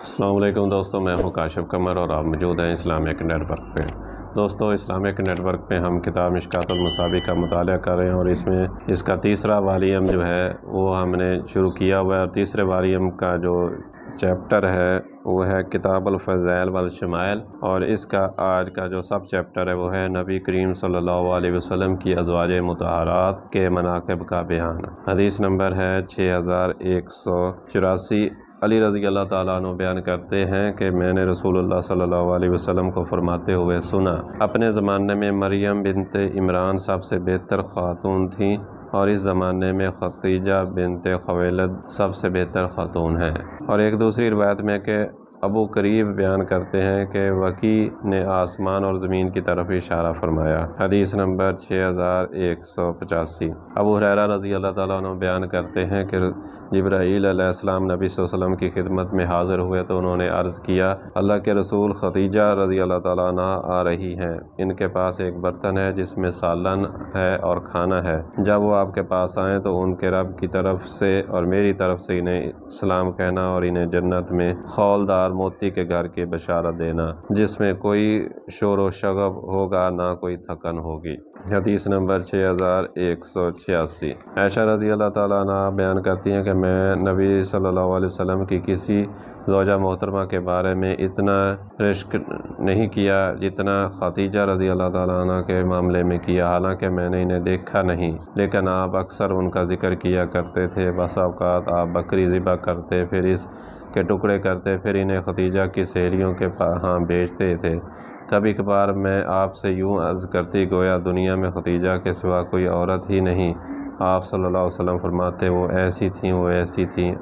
السلام علیکم دوستوں، میں ہوں کاشف قمر اور آپ موجود ہیں اسلامک نیٹ ورک پہ۔ دوستوں، اسلامک نیٹ ورک پہ ہم کتاب مشکوٰۃ المصابیح کا مطالعہ کر رہے ہیں اور اس کا تیسرا والیوم جو ہے وہ ہم نے شروع کیا ہوا ہے، اور تیسرے والیوم کا جو چیپٹر ہے وہ ہے کتاب الفضائل والشمائل، اور اس کا آج کا جو سب چیپٹر ہے وہ ہے نبی کریم صلی اللہ علیہ وسلم کی ازواج مطہرات کے مناقب کا بیان۔ حدیث نمبر ہے 6184۔ علی رضی اللہ تعالیٰ عنہ بیان کرتے ہیں کہ میں نے رسول اللہ صلی اللہ علیہ وسلم کو فرماتے ہوئے سنا، اپنے زمانے میں مریم بنت عمران سب سے بہتر خاتون تھیں، اور اس زمانے میں خدیجہ بنت خویلد سب سے بہتر خاتون ہیں۔ اور ایک دوسری روایت میں کہ ابو قریب بیان کرتے ہیں کہ وکیع نے آسمان اور زمین کی طرف اشارہ فرمایا۔ حدیث نمبر 6185۔ ابو ہریرہ رضی اللہ تعالیٰ عنہ بیان کرتے ہیں کہ جبرائیل علیہ السلام نبی صلی اللہ علیہ وسلم کی خدمت میں حاضر ہوئے تو انہوں نے عرض کیا، اللہ کے رسول خدیجہ رضی اللہ تعالیٰ عنہ آ رہی ہیں، ان کے پاس ایک برتن ہے جس میں سالن ہے اور کھانا ہے، جب وہ آپ کے پاس آئیں تو ان کے رب کی طرف سے اور میری طرف سے انہیں سلام کہنا اور انہیں جنت میں خولدار موتی کے گھر کی بشارت دینا، جس میں کوئی شور و شغب ہوگا نہ کوئی تھکن ہوگی۔ حدیث نمبر 6186۔ عائشہ رضی اللہ تعالیٰ عنہ بیان کرتی ہیں کہ میں نبی صلی اللہ علیہ وسلم کی کسی زوجہ محترمہ کے بارے میں اتنا رشک نہیں کیا جتنا خدیجہ رضی اللہ تعالیٰ عنہ کے معاملے میں کیا، حالانکہ میں نے انہیں دیکھا نہیں، لیکن آپ اکثر ان کا ذکر کیا کرتے تھے۔ بسا اوقات آپ بکری ذبح کرتے، پھر اس کے ٹکڑے کرتے، پھر انہیں خدیجہ کی سہیلیوں کے ہاں بیچتے تھے۔ کبھی کبھار میں آپ سے یوں عرض کرتی گویا دنیا میں خدیجہ کے سوا کوئی عورت ہی نہیں۔ آپ صلی اللہ علیہ وسلم فرماتے، وہ ایسی تھیں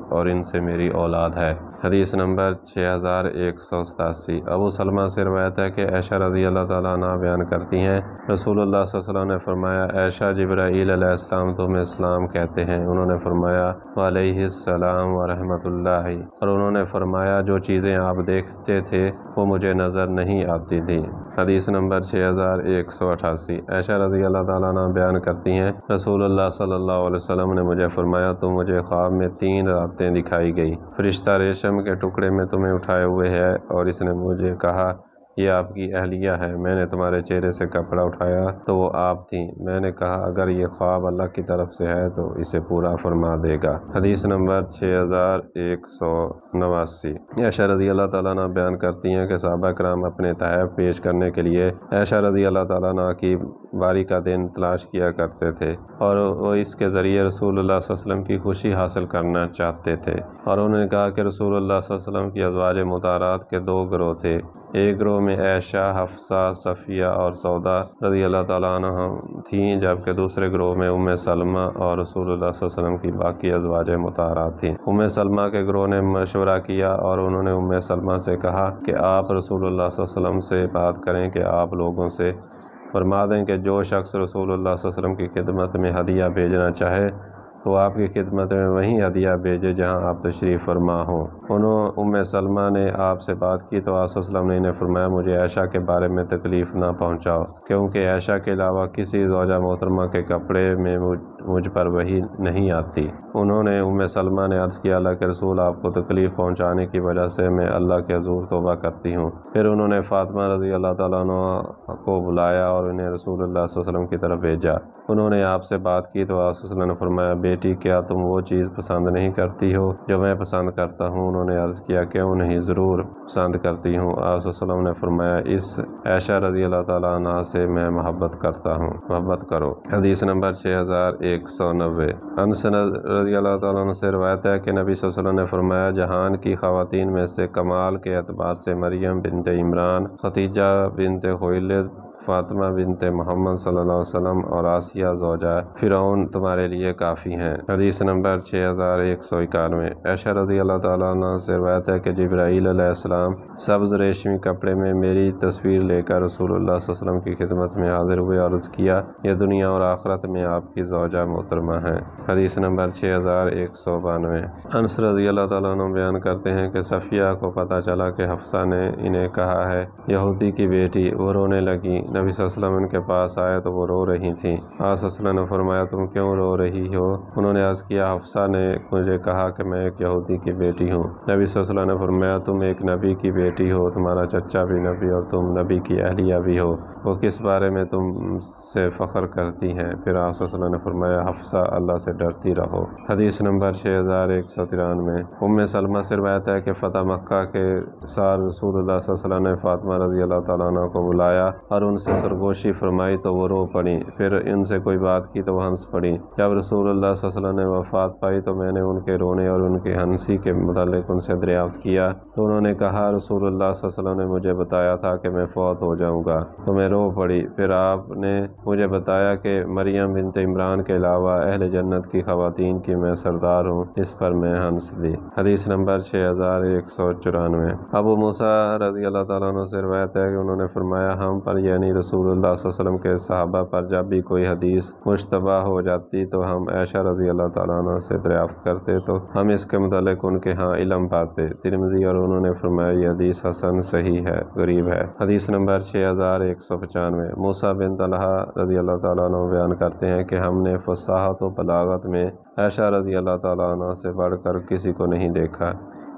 اور ان سے میری اولاد ہے۔ حدیث نمبر 6187۔ ابو سلمہ سے روایت ہے کہ عائشہ رضی اللہ تعالیٰ عنہ بیان کرتی ہیں، رسول اللہ صلی اللہ علیہ وسلم نے فرمایا، عائشہ جبرائیل علیہ السلام تمہیں سلام کہتے ہیں۔ انہوں نے فرمایا، وعلیہ السلام ورحمۃ اللہ، اور انہوں نے فرمایا، جو چیزیں آپ دیکھتے تھے وہ مجھے نظر نہیں آتی تھیں۔ حدیث نمبر 6188۔ عائشہ رضی اللہ تعالیٰ عنہ بیان کرتی ہیں، رسول اللہ صلی اللہ علیہ وسلم نے مجھے فرمایا، تو مجھے خواب میں 3 راتیں دکھائی گئی، فرشتہ ریشم کے ٹکڑے میں تمہیں اٹھائے ہوئے ہے، اور اس نے مجھے کہا، یہ آپ کی اہلیہ ہے۔ میں نے تمہارے چہرے سے کپڑا اٹھایا تو وہ آپ تھیں۔ میں نے کہا، اگر یہ خواب اللہ کی طرف سے ہے تو اسے پورا فرما دے گا۔ حدیث نمبر 6189۔ عائشہ رضی اللہ تعالیٰ عنہ بیان کرتی ہیں کہ صحابہ کرام اپنے تحائف پیش کرنے کے لیے عائشہ رضی اللہ تعالیٰ عنہ کی باری کا دن تلاش کیا کرتے تھے، اور وہ اس کے ذریعے رسول اللہ صلی اللہ علیہ وسلم کی خوشی حاصل کرنا چاہتے تھے۔ اور انہوں نے کہا کہ رسول اللہ صلی اللہ علیہ وسلم کی ازواج مطہرات کے 2 گروہ تھے، ایک گروہ میں عائشہ، حفصہ، صفیہ اور سودا رضی اللہ تعالیٰ عنہ تھیں، جبکہ دوسرے گروہ میں ام سلمہ اور رسول اللہ صلی اللہ علیہ وسلم کی باقی ازواج مطہرات تھیں۔ ام سلمہ کے گروہ نے مشورہ کیا اور انہوں نے ام سلمہ سے کہا کہ آپ رسول اللہ صلی اللہ علیہ وسلم سے بات کریں کہ آپ لوگوں سے فرما دیں کہ جو شخص رسول اللہ صلی اللہ علیہ وسلم کی خدمت میں ہدیہ بھیجنا چاہے تو آپ کی خدمت میں وہیں ہدیہ بھیجے جہاں آپ تشریف فرما ہوں۔ ام سلمہ نے آپ سے بات کی تو آپ صلی اللہ علیہ وسلم نے انہیں فرمایا، مجھے عائشہ کے بارے میں تکلیف نہ پہنچاؤ، کیونکہ عائشہ کے علاوہ کسی زوجہ محترمہ کے کپڑے میں مجھ پر وحی نہیں آتی۔ انہوں نے ام سلمہ نے عرض کیا، اللہ کے رسول، آپ کو تکلیف پہنچانے کی وجہ سے میں اللہ کے حضور توبہ کرتی ہوں۔ پھر انہوں نے فاطمہ رضی اللہ تعالیٰ عنہ کو بلایا اور انہیں رسول اللہ صلی اللہ علیہ وسلم کی طرف بھیجا۔ انہوں نے آپ سے بات کی تو آپ صلی اللہ علیہ وسلم نے فرمایا، بیٹی کیا تم وہ چیز پسند نہیں کرتی ہو جو میں پسند کرتا ہوں؟ انہوں نے عرض کیا، کیوں نہیں، ضرور پسند کرتی ہوں۔ آپ صلی اللہ علیہ وسلم نے فرمایا، اس عائشہ رضی اللہ تعالیٰ عنہ سے میں محبت کرتا ہوں، محبت کرو۔ حدیث نمبر 6190۔ انس رضی اللہ تعالیٰ عنہ سے روایت ہے کہ نبی صلی اللہ علیہ وسلم نے فرمایا، جہان کی خواتین میں سے کمال کے اعتبار سے مریم بنت عمران، خدیجہ بنت خویلد، فاطمہ بنت محمد صلی اللہ علیہ وسلم اور آسیہ زوجہ فرعون تمہارے لیے کافی ہیں۔ حدیث نمبر 6191۔ عائشہ رضی اللہ تعالیٰ عنہ سے روایت ہے کہ جبرائیل علیہ السلام سبز ریشمی کپڑے میں میری تصویر لے کر رسول اللہ صلی اللہ علیہ وسلم کی خدمت میں حاضر ہوئے اور عرض کیا، یہ دنیا اور آخرت میں آپ کی زوجہ محترمہ ہیں۔ حدیث نمبر 6192۔ انس رضی اللہ تعالیٰ عنہ بیان کرتے ہیں کہ صفیہ کو پتہ چلا کہ حفصہ نے انہیں کہا ہے، یہودی کی بیٹی، وہ رونے لگی، نبی صلی اللہ علیہ وسلم ان کے پاس آئے تو وہ رو رہی تھیں۔ آپ صلی اللہ علیہ وسلم نے فرمایا تم کیوں رو رہی ہو؟ انہوں نے عرض کیا حفصہ نے مجھے کہا کہ میں ایک یہودی کی بیٹی ہوں۔ نبی صلی اللہ علیہ وسلم نے فرمایا تم ایک نبی کی بیٹی ہو، تمہارا چچا بھی نبی اور تم نبی کی اہلیہ بھی ہو، وہ کس بارے میں تم سے فخر کرتی ہیں؟ پھر آپ صلی اللہ علیہ وسلم نے فرمایا حفصہ اللہ سے ڈرتی رہو۔ حدیث نمبر 6193۔ ام سلمہ سے روایت ہے کہ فتح مکہ کے سال رسول اللہ صلی اللہ علیہ وسلم نے فاطمہ رضی اللہ تعالیٰ عنہ کو بلایا اور ان سے سرگوشی فرمائی تو وہ رو پڑی، پھر ان سے کوئی بات کی تو وہ ہنس پڑی۔ جب رسول اللہ صلی اللہ علیہ وسلم نے وفات پائی تو میں نے ان کے رونے اور ان کی ہنسی کے متعلق ان سے دریافت کیا تو انہوں نے کہا رسول اللہ صلی اللہ علیہ وسلم نے مجھے بتایا تھا کہ میں فوت ہو جاؤں گا، تو میں رو پڑی۔ پھر آپ نے مجھے بتایا کہ مریم بنت عمران کے علاوہ اہل جنت کی خواتین کی میں سردار ہوں، اس پر میں ہنس دی۔ حدیث نمبر 6194۔ ابو موسیٰ رضی اللہ تعالیٰ عنہ سے روایت ہے کہ انہوں نے فرمایا ہم پر یعنی رسول اللہ صلی اللہ علیہ وسلم کے صحابہ پر جب بھی کوئی حدیث مشتبہ ہو جاتی تو ہم عائشہ رضی اللہ تعالیٰ عنہ سے دریافت کرتے تو ہم اس کے متعلق ان کے ہاں علم پاتے۔ ترمذی اور انہوں نے فرمایا یہ حدیث حسن صحیح ہے، غریب ہے۔ حدیث نمبر 6195۔ موسیٰ بن طلحہ رضی اللہ تعالیٰ عنہ بیان کرتے ہیں کہ ہم نے فصاحت و بلاغت میں عائشہ رضی اللہ تعالیٰ عنہ سے بڑھ کر کسی کو نہیں دیکھا۔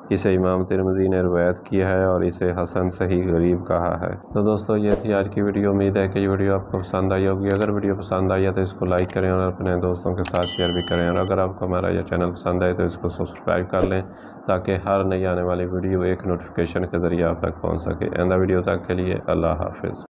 اسے امام ترمذی نے روایت کیا ہے اور اسے حسن صحیح غریب کہا ہے۔ تو دوستو یہ تھی آج کی ویڈیو، امید ہے کہ یہ ویڈیو آپ کو پسند آئی ہوگی۔ اگر ویڈیو پسند آئی ہے تو اس کو لائک کریں اور اپنے دوستوں کے ساتھ شیئر بھی کریں، اور اگر آپ کو ہمارا یہ چینل پسند آئے تو اس کو سبسکرائب کر لیں تاکہ ہر نئی آنے والی ویڈیو ایک نوٹیفیکیشن کے ذریعے آپ تک پہنچ سکے۔ آئندہ ویڈیو تک کے لیے اللہ حافظ۔